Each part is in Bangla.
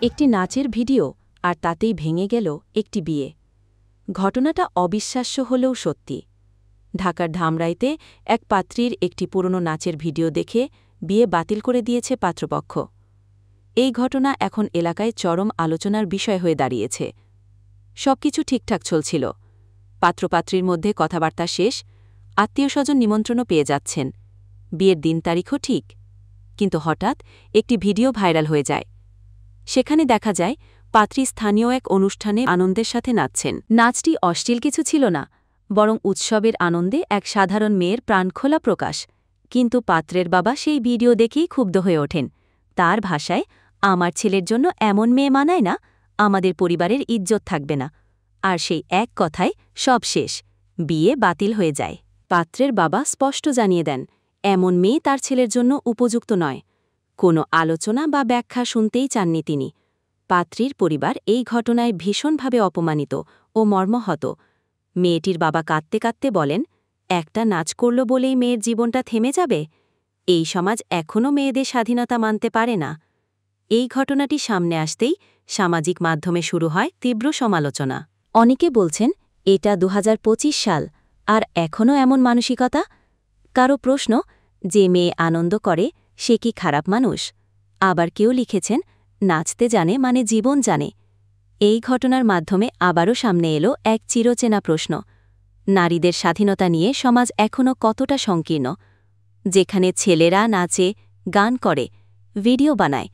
একটি নাচের ভিডিও আর তাতেই ভেঙে গেল একটি বিয়ে। ঘটনাটা অবিশ্বাস্য হলেও সত্যি। ঢাকার ধামরাইতে এক পাত্রীর একটি পুরনো নাচের ভিডিও দেখে বিয়ে বাতিল করে দিয়েছে পাত্রপক্ষ। এই ঘটনা এখন এলাকায় চরম আলোচনার বিষয় হয়ে দাঁড়িয়েছে। সবকিছু ঠিকঠাক চলছিল, পাত্রপাত্রীর মধ্যে কথাবার্তা শেষ, আত্মীয়স্বজন নিমন্ত্রণও পেয়ে যাচ্ছেন, বিয়ের দিন তারিখও ঠিক। কিন্তু হঠাৎ একটি ভিডিও ভাইরাল হয়ে যায়। সেখানে দেখা যায় পাত্রী স্থানীয় এক অনুষ্ঠানে আনন্দের সাথে নাচছেন। নাচটি অশ্লীল কিছু ছিল না, বরং উৎসবের আনন্দে এক সাধারণ মেয়ের প্রাণখোলা প্রকাশ। কিন্তু পাত্রের বাবা সেই ভিডিও দেখেই ক্ষুব্ধ হয়ে ওঠেন। তার ভাষায়, আমার ছেলের জন্য এমন মেয়ে মানায় না, আমাদের পরিবারের ইজ্জত থাকবে না। আর সেই এক কথায় সব শেষ, বিয়ে বাতিল হয়ে যায়। পাত্রের বাবা স্পষ্ট জানিয়ে দেন, এমন মেয়ে তার ছেলের জন্য উপযুক্ত নয়। কোনো আলোচনা বা ব্যাখ্যা শুনতেই চাননি তিনি। পাত্রীর পরিবার এই ঘটনায় ভীষণভাবে অপমানিত ও মর্মাহত। মেয়েটির বাবা কাঁদতে কাঁদতে বলেন, একটা নাচ করল বলেই মেয়ের জীবনটা থেমে যাবে? এই সমাজ এখনও মেয়েদের স্বাধীনতা মানতে পারে না। এই ঘটনাটি সামনে আসতেই সামাজিক মাধ্যমে শুরু হয় তীব্র সমালোচনা। অনেকে বলছেন, এটা ২০২৫ সাল, আর এখনও এমন মানসিকতা? কারো প্রশ্ন, যে মেয়ে আনন্দ করে সে কি খারাপ মানুষ? আবার কেউ লিখেছেন, নাচতে জানে মানে জীবন জানে। এই ঘটনার মাধ্যমে আবারও সামনে এলো এক চিরচেনা প্রশ্ন, নারীদের স্বাধীনতা নিয়ে সমাজ এখনও কতটা সংকীর্ণ? যেখানে ছেলেরা নাচে, গান করে, ভিডিও বানায়,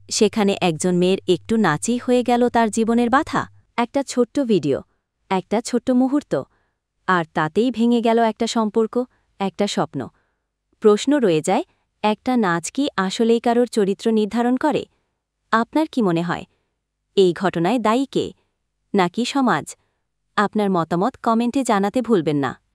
সেখানে একজন মেয়ের একটু নাচই হয়ে গেল তার জীবনের বাধা। একটা ছোট্ট ভিডিও, একটা ছোট্ট মুহূর্ত, আর তাতেই ভেঙে গেল একটা সম্পর্ক, একটা স্বপ্ন। প্রশ্ন রয়ে যায়, একটা নাচ কি আসলেই কারোর চরিত্র নির্ধারণ করে? আপনার কি মনে হয়, এই ঘটনায় দায়ী কে, নাকি সমাজ? আপনার মতামত কমেন্টে জানাতে ভুলবেন না।